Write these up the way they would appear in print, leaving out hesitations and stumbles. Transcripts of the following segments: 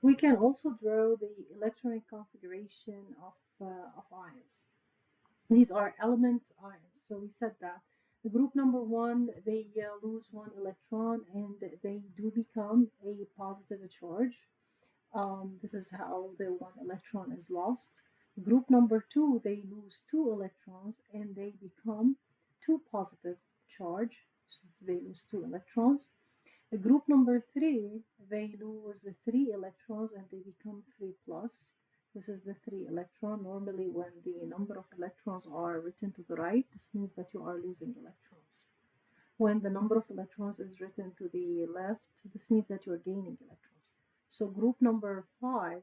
We can also draw the electronic configuration of ions. These are element ions. So we said that the group number one, they lose one electron and they do become a positive charge. This is how the one electron is lost. Group number two, they lose two electrons and they become two positive charge. So they lose two electrons. The group number three, they lose three electrons and they become 3 plus. This is the 3 electron. Normally, when the number of electrons are written to the right, this means that you are losing electrons. When the number of electrons is written to the left, this means that you are gaining electrons. So group number 5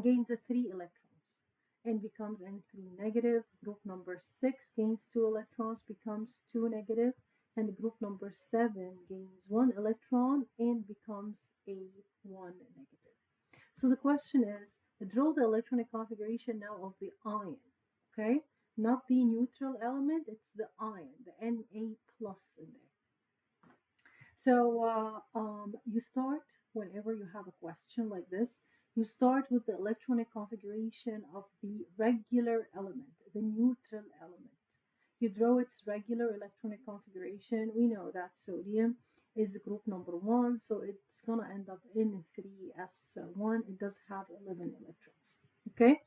gains 3 electrons and becomes N3 negative. Group number 6 gains 2 electrons, becomes 2 negative. And group number 7 gains 1 electron and becomes A1 negative. So the question is, draw the electronic configuration now of the ion, okay? Not the neutral element, it's the ion, the Na plus in there. So you start whenever you have a question like this, you start with the electronic configuration of the regular element, the neutral element. You draw its regular electronic configuration. We know that sodium is group number one, so it's gonna end up in 3s1. It does have 11 electrons. Okay.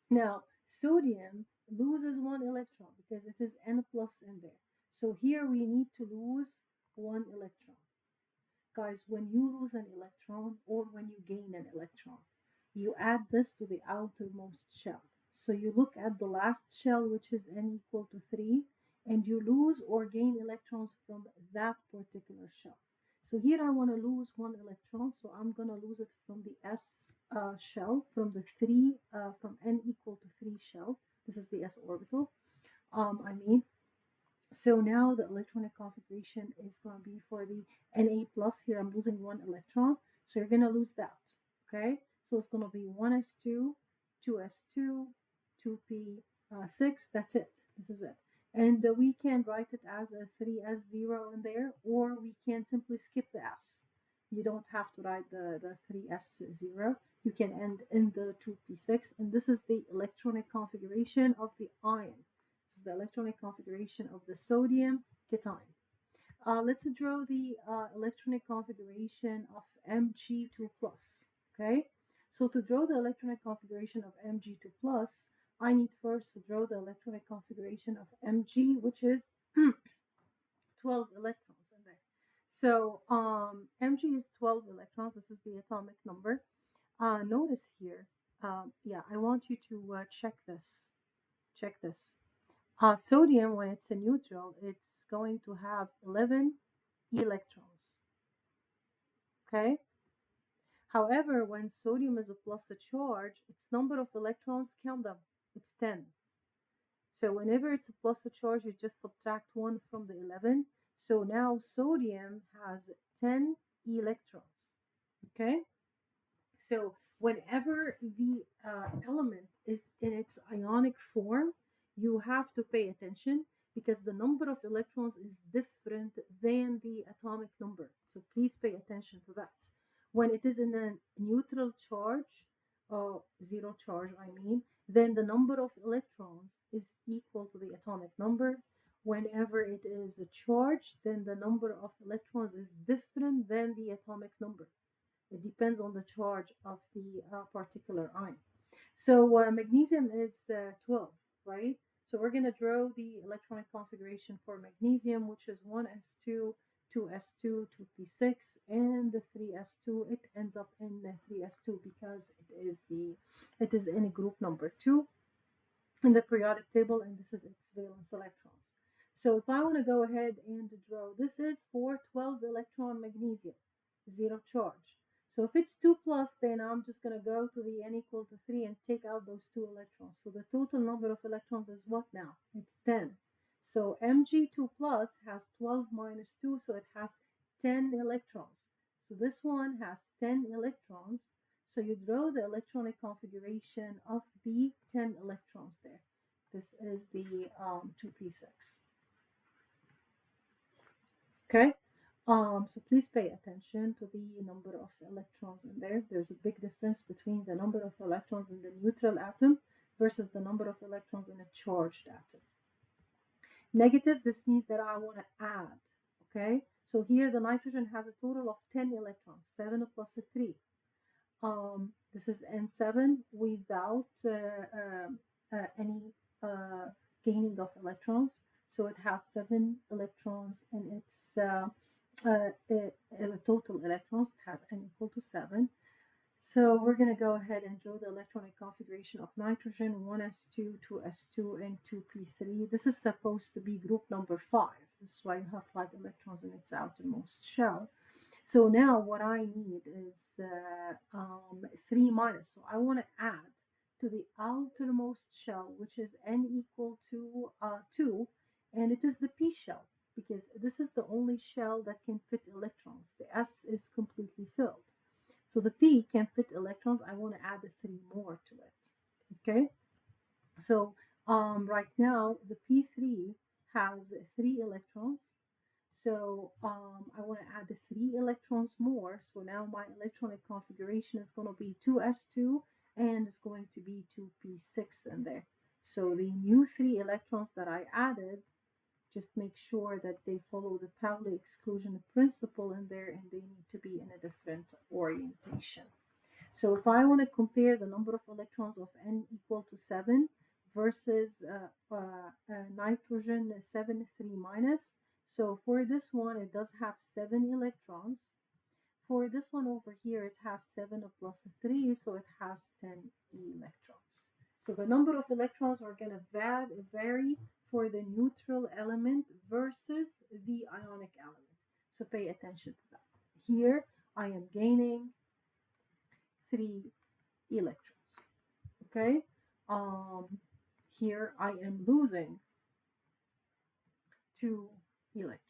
Now, sodium loses one electron because it is N plus in there. So here we need to lose one electron. Guys, when you lose an electron or when you gain an electron, you add this to the outermost shell. So you look at the last shell, which is N equal to 3, and you lose or gain electrons from that particular shell. So here I want to lose one electron, so I'm going to lose it from the S shell, from the 3, from N equal to 3 shell. This is the S orbital. I mean, so now the electronic configuration is going to be for the Na plus. Here I'm losing one electron, so you're going to lose that. Okay, so it's going to be 1s2, 2s2, 2p6. That's it. This is it. And we can write it as a 3s0 in there, or we can simply skip the s. You don't have to write the 3s0. You can end in the 2p6, and this is the electronic configuration of the ion. This is the electronic configuration of the sodium cation. Let's draw the electronic configuration of Mg2 plus. Okay, so to draw the electronic configuration of Mg2 plus, I need first to draw the electronic configuration of Mg, which is 12 electrons in there. So Mg is 12 electrons. This is the atomic number. Notice here, yeah, I want you to check this. Check this. Sodium, when it's a neutral, it's going to have 11 electrons. Okay. However, when sodium is a plus a charge, its number of electrons, count them, it's 10. So whenever it's a plus a charge, you just subtract 1 from the 11. So now sodium has 10 electrons. Okay. So whenever the element is in its ionic form, you have to pay attention because the number of electrons is different than the atomic number. So please pay attention to that. When it is in a neutral charge, zero charge, I mean, then the number of electrons is equal to the atomic number. Whenever it is a charge, then the number of electrons is different than the atomic number. It depends on the charge of the particular ion. So magnesium is 12, right? So we're going to draw the electronic configuration for magnesium, which is 1s2, 2s2, 2p6, and the 3s2. It ends up in 3s2 because it is in group number 2 in the periodic table, and this is its valence electrons. So if I want to go ahead and draw, this is for 12 electron magnesium, zero charge. So if it's 2 plus, then I'm just going to go to the n equal to 3 and take out those 2 electrons. So the total number of electrons is what now? It's 10. So Mg2 plus has 12 minus 2, so it has 10 electrons. So this one has 10 electrons. So you draw the electronic configuration of the 10 electrons there. This is the 2p6. Okay. So please pay attention to the number of electrons in there. There's a big difference between the number of electrons in the neutral atom versus the number of electrons in a charged atom. Negative, this means that I want to add, okay? So here the nitrogen has a total of 10 electrons, 7 plus a 3. This is N7 without any gaining of electrons. So it has 7 electrons in its the total electrons. It has N equal to 7. So we're going to go ahead and draw the electronic configuration of nitrogen, 1s2, 2s2, and 2p3. This is supposed to be group number 5. That's why you have 5 electrons in its outermost shell. So now what I need is 3 minus. So I want to add to the outermost shell, which is n equal to 2, and it is the p shell, because this is the only shell that can fit electrons. The s is completely filled. So the p can fit electrons. I want to add 3 more to it. Okay. So right now the p3 has 3 electrons. So I want to add 3 electrons more. So now my electronic configuration is going to be 2s2 and it's going to be 2p6 in there. So the new 3 electrons that I added, just make sure that they follow the Pauli exclusion principle in there, and they need to be in a different orientation. So if I want to compare the number of electrons of n equal to 7 versus nitrogen 7 3 minus, so for this one it does have 7 electrons. For this one over here it has 7 plus 3, so it has 10 electrons. So the number of electrons are going to vary for the neutral element versus the ionic element. So pay attention to that. Here I am gaining 3 electrons. Okay. Here I am losing 2 electrons.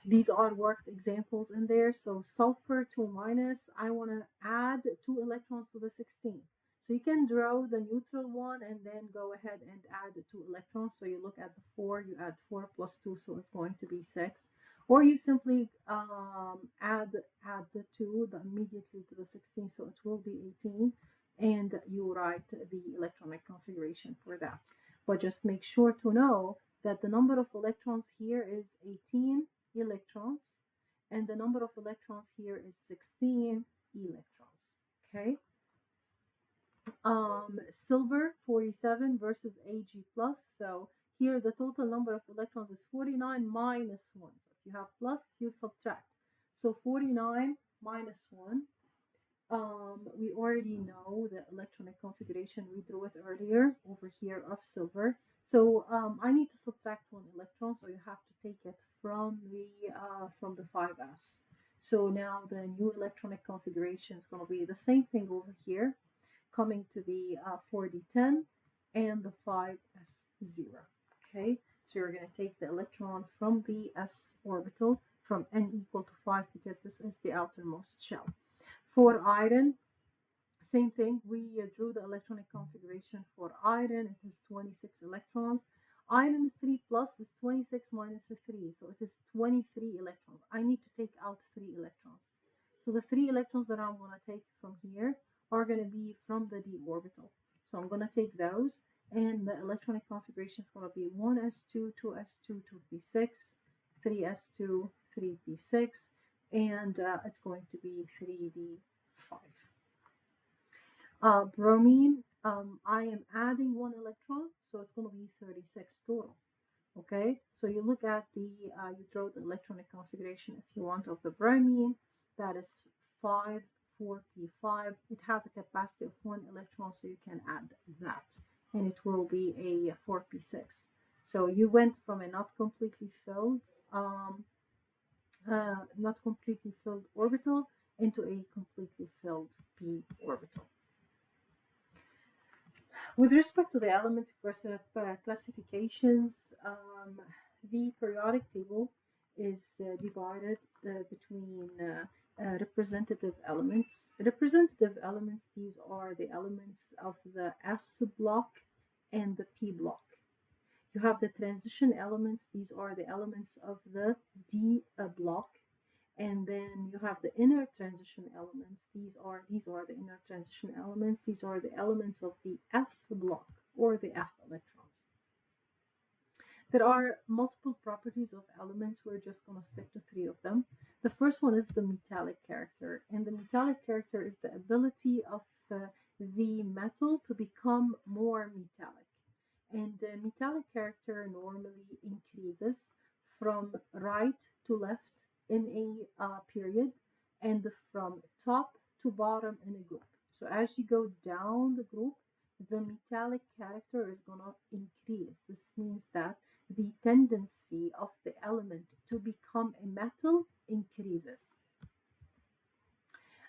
These are worked examples in there. So sulfur 2 minus, I want to add 2 electrons to the 16. So you can draw the neutral one and then go ahead and add 2 electrons. So you look at the 4, you add 4 plus 2, so it's going to be 6. Or you simply add the 2 immediately to the 16, so it will be 18. And you write the electronic configuration for that. But just make sure to know that the number of electrons here is 18 electrons, and the number of electrons here is 16 electrons. Okay. Silver 47 versus Ag plus. So here the total number of electrons is 49 minus 1. So if you have plus, you subtract. So 49 minus 1. We already know the electronic configuration. We drew it earlier over here of silver. So I need to subtract 1 electron. So you have to take it from the 5s. So now the new electronic configuration is going to be the same thing over here, coming to the 4d10 and the 5s0. Okay, so you're going to take the electron from the s orbital from n equal to 5, because this is the outermost shell. For iron, same thing. We drew the electronic configuration for iron. It is 26 electrons. Iron 3 plus is 26 minus a 3, so it is 23 electrons. I need to take out 3 electrons. So the 3 electrons that I'm going to take from here are going to be from the d orbital. So I'm going to take those, and the electronic configuration is going to be 1s2, 2s2, 2p6, 3s2, 3p6, and it's going to be 3d5. Bromine, I am adding 1 electron, so it's going to be 36 total. Okay, so you look at you draw the electronic configuration if you want of the bromine. That is 5, 4p5. It has a capacity of 1 electron, so you can add that, and it will be a 4p6. So you went from a not completely filled orbital into a completely filled p orbital. With respect to the element classifications, the periodic table is divided between representative elements. Representative elements, these are the elements of the S block and the P block. You have the transition elements. These are the elements of the D block. And then you have the inner transition elements. These are the inner transition elements. These are the elements of the F block or the F electrons. There are multiple properties of elements. We're just going to stick to three of them. The first one is the metallic character. And the metallic character is the ability of the metal to become more metallic. And the metallic character normally increases from right to left in a period and from top to bottom in a group. So as you go down the group, the metallic character is going to increase. This means that the tendency of the element to become a metal increases.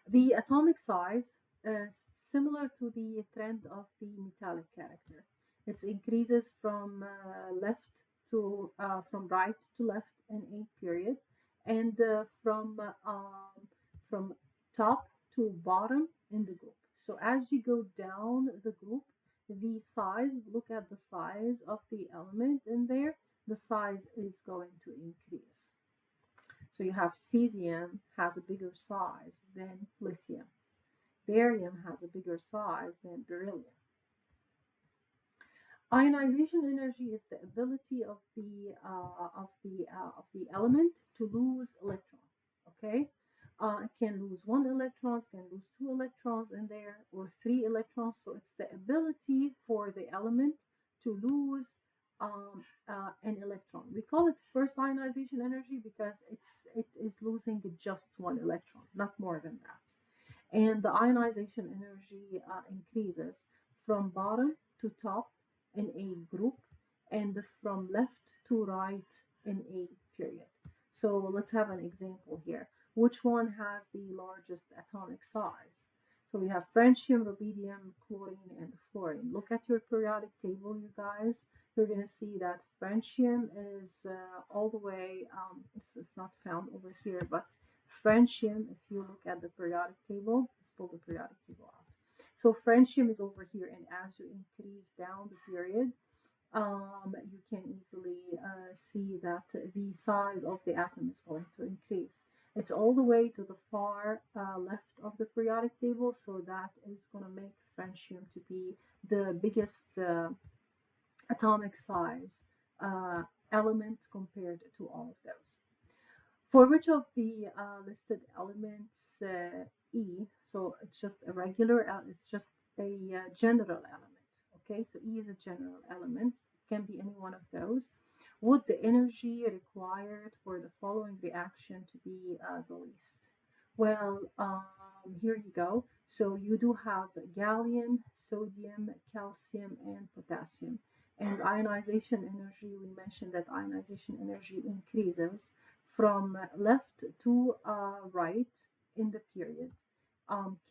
The atomic size is similar to the trend of the metallic character. It increases from from right to left in a period, and from top to bottom in the group. So as you go down the group, the size, look at the size of the element in there, the size is going to increase. So you have cesium has a bigger size than lithium. Barium has a bigger size than beryllium. Ionization energy is the ability of the element to lose electron. Okay, it can lose one electron, can lose two electrons in there, or three electrons. So it's the ability for the element to lose an electron. We call it first ionization energy because it is losing just one electron, not more than that. And the ionization energy increases from bottom to top in a group and from left to right in a period. So let's have an example here. Which one has the largest atomic size? So we have francium, rubidium, chlorine, and fluorine. Look at your periodic table, you guys. You're going to see that francium is all the way, it's not found over here, but francium, if you look at the periodic table, let's pull the periodic table out. So francium is over here, and as you increase down the period, you can easily see that the size of the atom is going to increase. It's all the way to the far left of the periodic table, so that is going to make francium to be the biggest atomic size element compared to all of those. For which of the listed elements E, so it's just a regular, it's just a general element. Okay, so E is a general element. It can be any one of those. Would the energy required for the following reaction to be the least? Well, here you go. So you do have gallium, sodium, calcium, and potassium. And ionization energy, we mentioned that ionization energy increases from left to right in the period.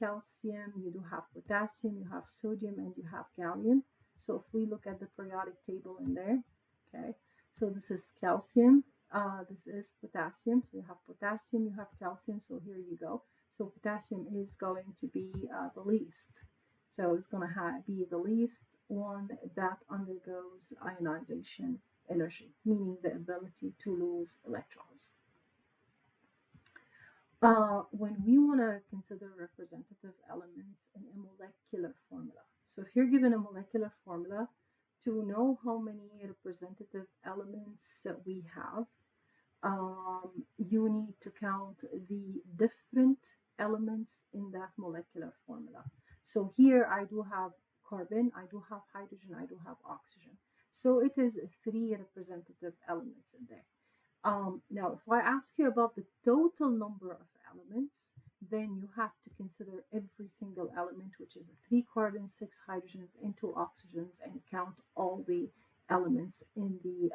Calcium, you do have potassium, you have sodium, and you have gallium. So if we look at the periodic table in there, okay, so this is calcium, this is potassium. So you have potassium, you have calcium, so here you go. So potassium is going to be the least. So it's going to be the least one that undergoes ionization energy, meaning the ability to lose electrons. When we want to consider representative elements in a molecular formula. So if you're given a molecular formula to know how many representative elements we have, you need to count the different elements in that molecular formula. So here I do have carbon, I do have hydrogen, I do have oxygen. So it is three representative elements in there. Now, if I ask you about the total number of elements, then you have to consider every single element, which is 3 carbons, 6 hydrogens, and 2 oxygens, and count all the elements in the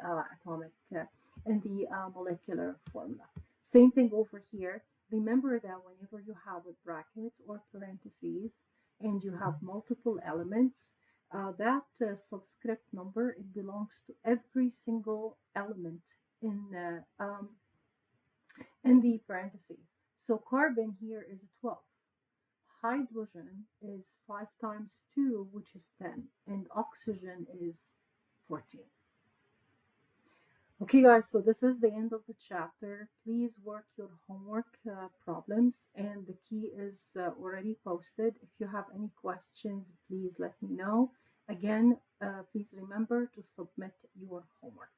molecular formula. Same thing over here. Remember that whenever you have a bracket or parentheses and you have multiple elements, that subscript number, it belongs to every single element in the parentheses. So carbon here is 12. Hydrogen is 5 times 2, which is 10, and oxygen is 14. Okay, guys, so this is the end of the chapter. Please work your homework problems, and the key is already posted. If you have any questions, please let me know. Again, please remember to submit your homework.